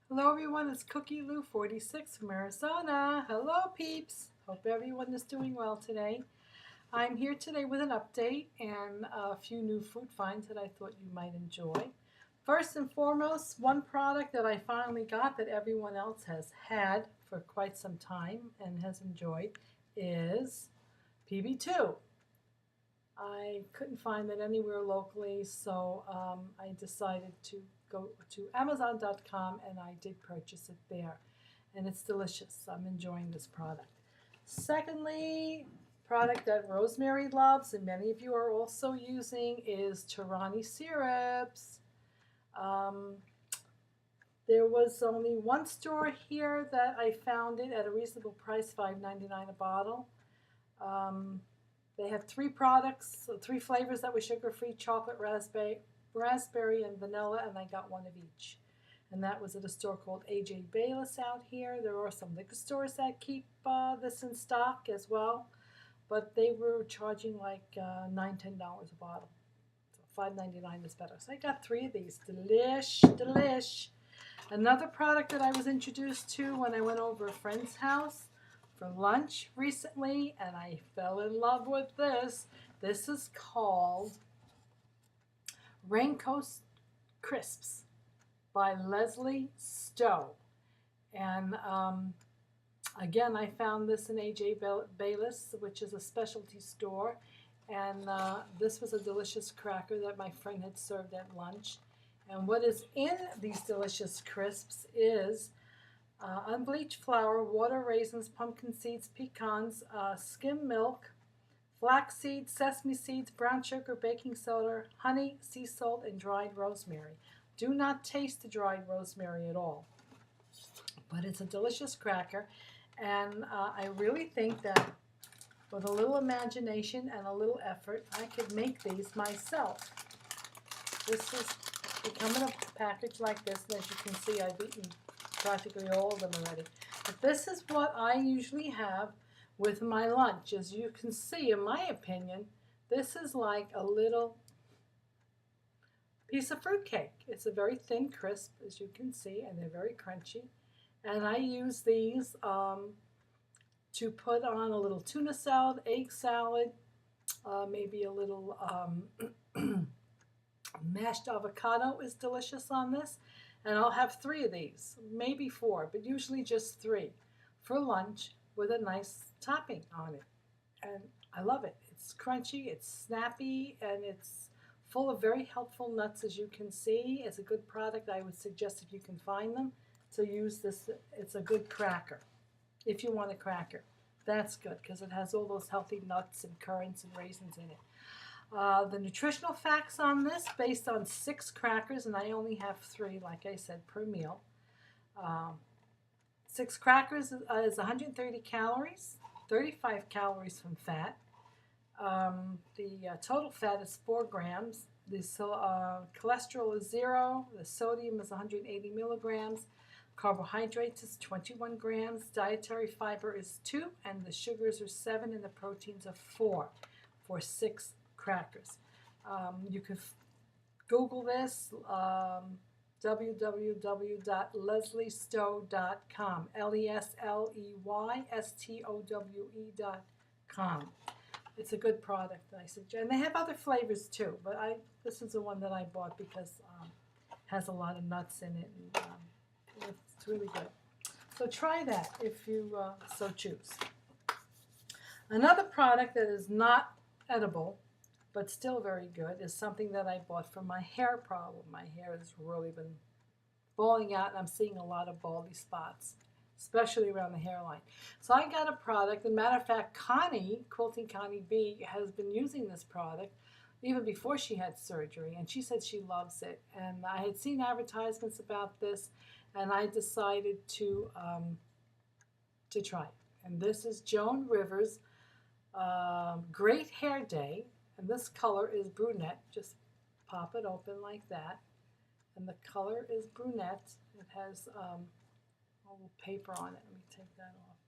Hello everyone, it's Cookie Lou 46 from Arizona. Hello peeps. Hope everyone is doing well today. I'm here today with an update and a few new food finds that I thought you might enjoy. First and foremost, one product that I finally got that everyone else has had for quite some time and has enjoyed is PB2. I couldn't find it anywhere locally, so I decided to go to Amazon.com and I did purchase it there. And it's delicious. I'm enjoying this product. Secondly, product that Rosemary loves and many of you are also using is Torani syrups. Um, there was only one store here that I found it at a reasonable price, $5.99 a bottle. Um, they had three products, three flavors that were sugar-free: chocolate, raspberry, and vanilla, and I got one of each. And that was at a store called AJ Bayless out here. There are some liquor stores that keep this in stock as well, but they were charging like $9, $10 a bottle. So $5.99 is better. So I got three of these. Delish. Another product that I was introduced to when I went over a friend's house for lunch recently, and I fell in love with this. This is called Raincoast Crisps by Leslie Stowe. And again, I found this in AJ Bayless, which is a specialty store. And this was a delicious cracker that my friend had served at lunch. And what is in these delicious crisps is unbleached flour, water, raisins, pumpkin seeds, pecans, skim milk, flaxseed, sesame seeds, brown sugar, baking soda, honey, sea salt, and dried rosemary. Do not taste the dried rosemary at all, but it's a delicious cracker, and I really think that with a little imagination and a little effort, I could make these myself. They come in a package like this, and as you can see, I've eaten practically all of them already. But this is what I usually have with my lunch. As you can see, in my opinion, this is like a little piece of fruitcake. It's a very thin crisp, as you can see, and they're very crunchy. And I use these to put on a little tuna salad, egg salad, maybe a little mashed avocado is delicious on this. And I'll have three of these, maybe four, but usually just three for lunch with a nice topping on it. And I love it. It's crunchy, it's snappy, and it's full of very helpful nuts, as you can see. It's a good product. I would suggest, if you can find them, to use this. It's a good cracker. If you want a cracker, that's good because it has all those healthy nuts and currants and raisins in it. The nutritional facts on this, based on 6 crackers, and I only have 3, like I said, per meal. 6 crackers is 130 calories, 35 calories from fat. The total fat is 4 grams. The cholesterol is 0. The sodium is 180 milligrams. Carbohydrates is 21 grams. Dietary fiber is 2, and the sugars are 7, and the proteins are 4 for 6 crackers. You can Google this, www.lesleystowe.com, LESLEYSTOWE.com. It's a good product, I suggest. And they have other flavors too, but this is the one that I bought because it has a lot of nuts in it, and it's really good. So try that if you so choose. Another product that is not edible, but still very good, is something that I bought for my hair problem. My hair has really been falling out, and I'm seeing a lot of baldy spots, especially around the hairline. So I got a product, and matter of fact, Connie, Quilting Connie B, has been using this product even before she had surgery, and she said she loves it. And I had seen advertisements about this, and I decided to try it. And this is Joan Rivers Great Hair Day, and this color is brunette. Just pop it open like that, and the color is brunette. It has a little paper on it. Let me take that off.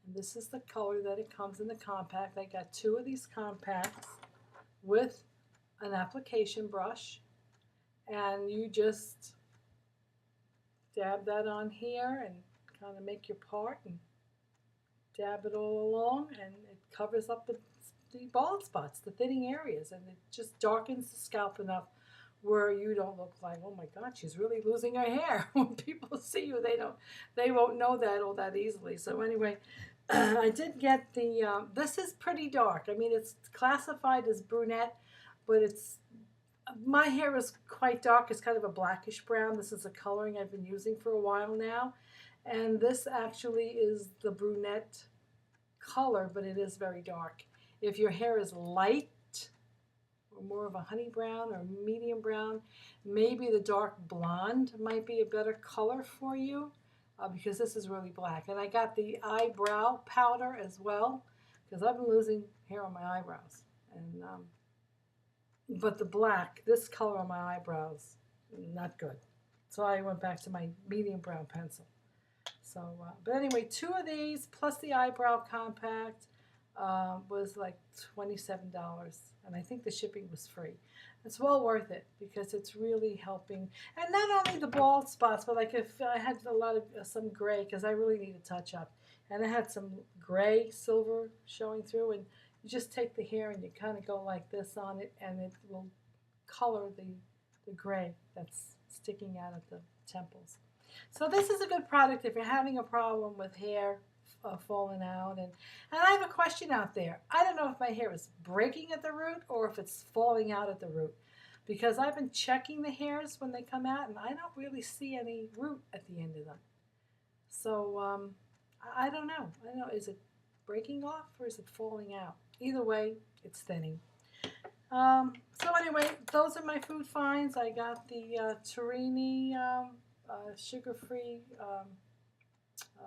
And this is the color that it comes in the compact. I got 2 of these compacts with an application brush, and you just dab that on here and kind of make your part and dab it all along, and it covers up the bald spots, the thinning areas, and it just darkens the scalp enough where you don't look like, oh my God, she's really losing her hair. When people see you, they won't know that all that easily. So anyway, I did get the, this is pretty dark. I mean, it's classified as brunette, but my hair is quite dark. It's kind of a blackish brown. This is a coloring I've been using for a while now. And this actually is the brunette color, but it is very dark. If your hair is light, or more of a honey brown or medium brown, maybe the dark blonde might be a better color for you, because this is really black. And I got the eyebrow powder as well, because I've been losing hair on my eyebrows. And but the black, this color on my eyebrows, not good. So I went back to my medium brown pencil. So, but anyway, 2 of these plus the eyebrow compact was like $27, and I think the shipping was free. It's well worth it because it's really helping, and not only the bald spots, but like if I had a lot of some gray, because I really need a touch up, and I had some gray silver showing through, and you just take the hair and you kind of go like this on it, and it will color the gray that's sticking out at the temples. So this is a good product if you're having a problem with hair falling out. And I have a question out there. I don't know if my hair is breaking at the root or if it's falling out at the root, because I've been checking the hairs when they come out and I don't really see any root at the end of them. So I don't know. Is it breaking off or is it falling out? Either way, it's thinning. So anyway, those are my food finds. I got the Torini sugar-free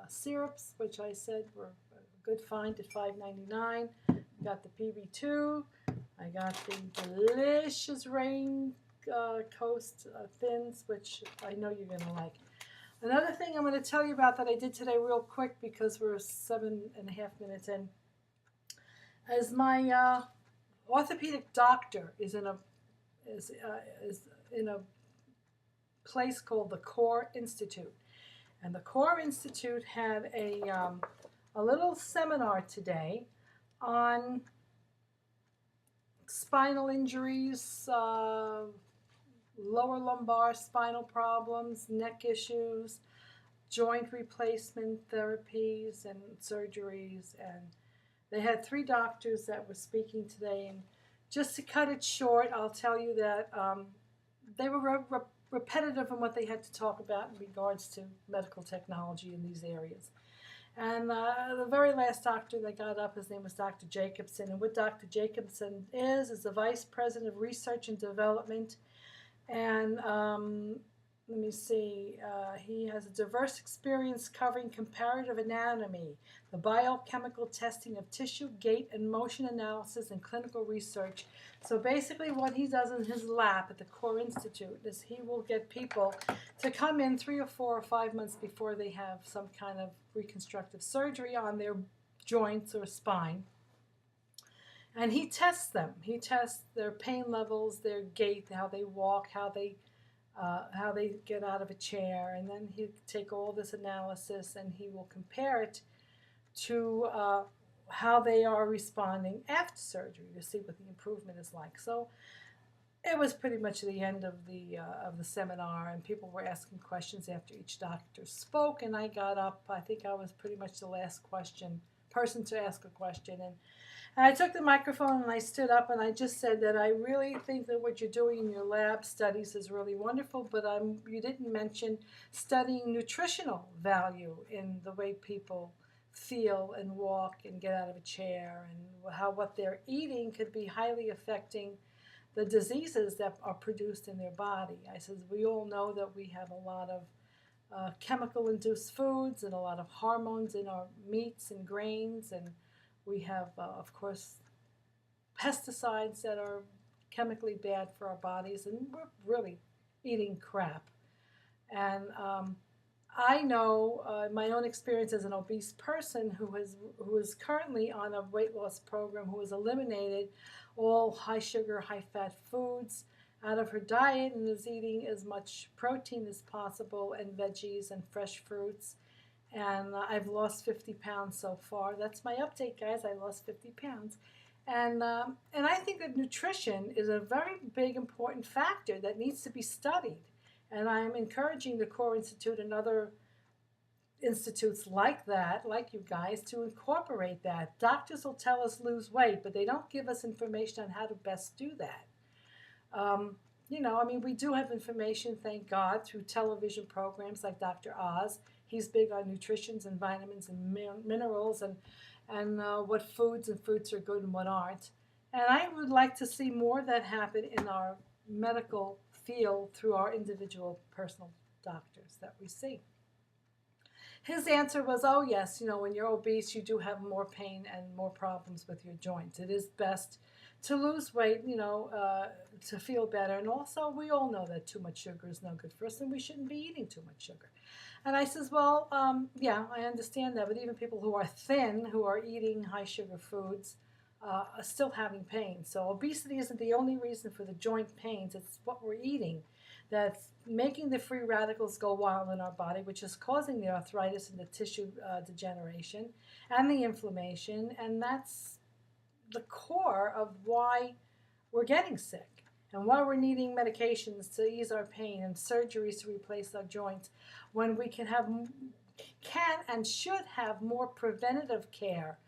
syrups, which I said were a good find at $5.99. Got the PB2. I got the delicious Rain Coast Thins, which I know you're going to like. Another thing I'm going to tell you about that I did today real quick, because we're 7.5 minutes in, is my orthopedic doctor is in a place called the Core Institute. And the Core Institute had a little seminar today on spinal injuries, lower lumbar spinal problems, neck issues, joint replacement therapies and surgeries. And they had 3 doctors that were speaking today. And just to cut it short, I'll tell you that they were repetitive in what they had to talk about in regards to medical technology in these areas. And the very last doctor that got up, his name was Dr. Jacobson. And what Dr. Jacobson is the Vice President of Research and Development. And let me see, he has a diverse experience covering comparative anatomy, the biochemical testing of tissue, gait, and motion analysis, and clinical research. So basically what he does in his lab at the Core Institute is he will get people to come in 3 or 4 or 5 months before they have some kind of reconstructive surgery on their joints or spine. And he tests them. He tests their pain levels, their gait, how they walk, how they get out of a chair, and then he'll take all this analysis and he will compare it to how they are responding after surgery to see what the improvement is like. So it was pretty much the end of the seminar, and people were asking questions after each doctor spoke, and I got up. I think I was pretty much the last person to ask a question, and I took the microphone and I stood up and I just said that I really think that what you're doing in your lab studies is really wonderful, but you didn't mention studying nutritional value in the way people feel and walk and get out of a chair, and how what they're eating could be highly affecting the diseases that are produced in their body. I said, we all know that we have a lot of chemical-induced foods and a lot of hormones in our meats and grains, and we have, of course, pesticides that are chemically bad for our bodies, and we're really eating crap. And I know my own experience as an obese person who is currently on a weight loss program, who has eliminated all high sugar, high fat foods. out of her diet and is eating as much protein as possible and veggies and fresh fruits. And I've lost 50 pounds so far. That's my update, guys. I lost 50 pounds. And I think that nutrition is a very big, important factor that needs to be studied. And I'm encouraging the Core Institute and other institutes like that, like you guys, to incorporate that. Doctors will tell us lose weight, but they don't give us information on how to best do that. We do have information, thank God, through television programs like Dr. Oz. He's big on nutrition and vitamins and minerals and what foods and fruits are good and what aren't. And I would like to see more of that happen in our medical field through our individual personal doctors that we see. His answer was, oh yes, when you're obese, you do have more pain and more problems with your joints. It is best to lose weight, to feel better. And also, we all know that too much sugar is no good for us, and we shouldn't be eating too much sugar. And I says, well, yeah, I understand that, but even people who are thin, who are eating high sugar foods, are still having pain. So obesity isn't the only reason for the joint pains. It's what we're eating that's making the free radicals go wild in our body, which is causing the arthritis and the tissue degeneration and the inflammation. And that's the core of why we're getting sick and why we're needing medications to ease our pain and surgeries to replace our joints when we can and should have more preventative care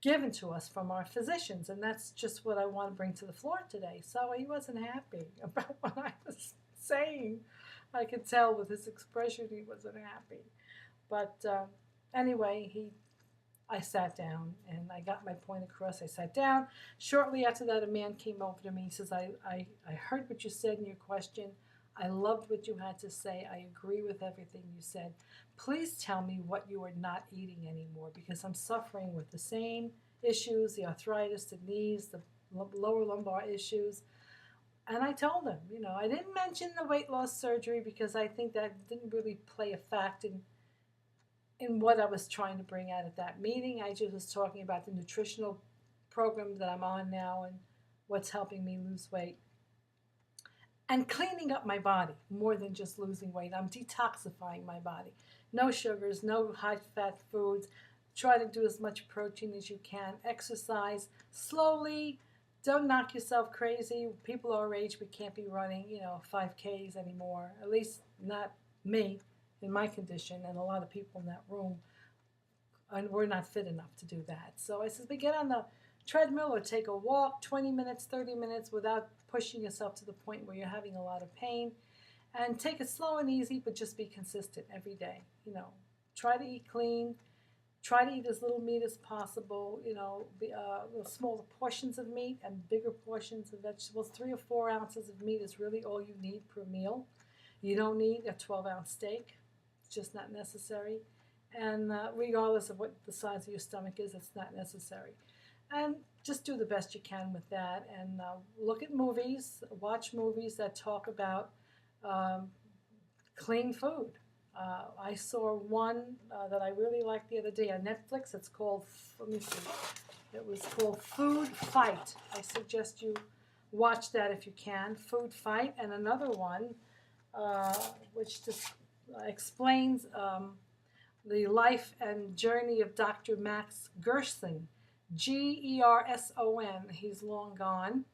given to us from our physicians. And that's just what I want to bring to the floor today. So he wasn't happy about what I was saying. I could tell with his expression he wasn't happy. But anyway, I sat down and I got my point across. I sat down. Shortly after that, a man came over to me. He says, I heard what you said in your question. I loved what you had to say. I agree with everything you said. Please tell me what you are not eating anymore, because I'm suffering with the same issues, the arthritis, the knees, the lower lumbar issues. And I told him, I didn't mention the weight loss surgery because I think that didn't really play a fact in what I was trying to bring out at that meeting. I just was talking about the nutritional program that I'm on now and what's helping me lose weight. And cleaning up my body more than just losing weight. I'm detoxifying my body. No sugars, no high-fat foods. Try to do as much protein as you can. Exercise slowly. Don't knock yourself crazy. People our age, we can't be running, 5Ks anymore. At least not me in my condition and a lot of people in that room. And we're not fit enough to do that. So I says, we get on the treadmill or take a walk, 20 minutes, 30 minutes without pushing yourself to the point where you're having a lot of pain. And take it slow and easy, but just be consistent every day. Try to eat clean. Try to eat as little meat as possible. Smaller portions of meat and bigger portions of vegetables. 3 or 4 ounces of meat is really all you need per meal. You don't need a 12-ounce steak. It's just not necessary. And regardless of what the size of your stomach is, it's not necessary. And just do the best you can with that. And look at movies, watch movies that talk about clean food. I saw one that I really liked the other day on Netflix. It's called, let me see, it was called Food Fight. I suggest you watch that if you can, Food Fight. And another one, which just explains the life and journey of Dr. Max Gerson, Gerson. He's long gone.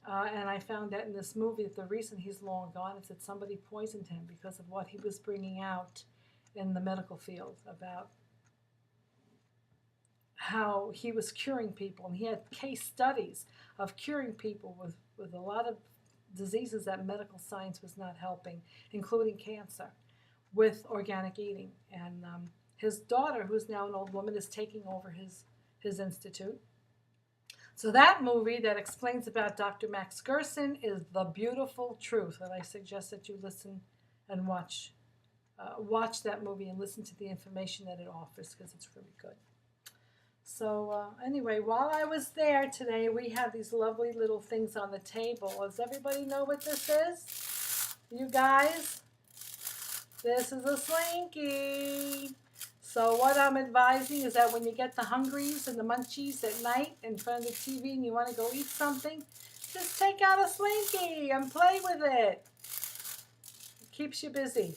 And I found that in this movie that the reason he's long gone is that somebody poisoned him because of what he was bringing out in the medical field about how he was curing people. And he had case studies of curing people with a lot of diseases that medical science was not helping, including cancer, with organic eating. And his daughter, who's now an old woman, is taking over his institute. So that movie that explains about Dr. Max Gerson is The Beautiful Truth, and I suggest that you listen and watch that movie and listen to the information that it offers, because it's really good. So anyway, while I was there today, we have these lovely little things on the table. Does everybody know what this is? You guys? This is a Slinky. So what I'm advising is that when you get the hungries and the munchies at night in front of the TV and you want to go eat something, Just take out a Slinky and play with it. It keeps you busy.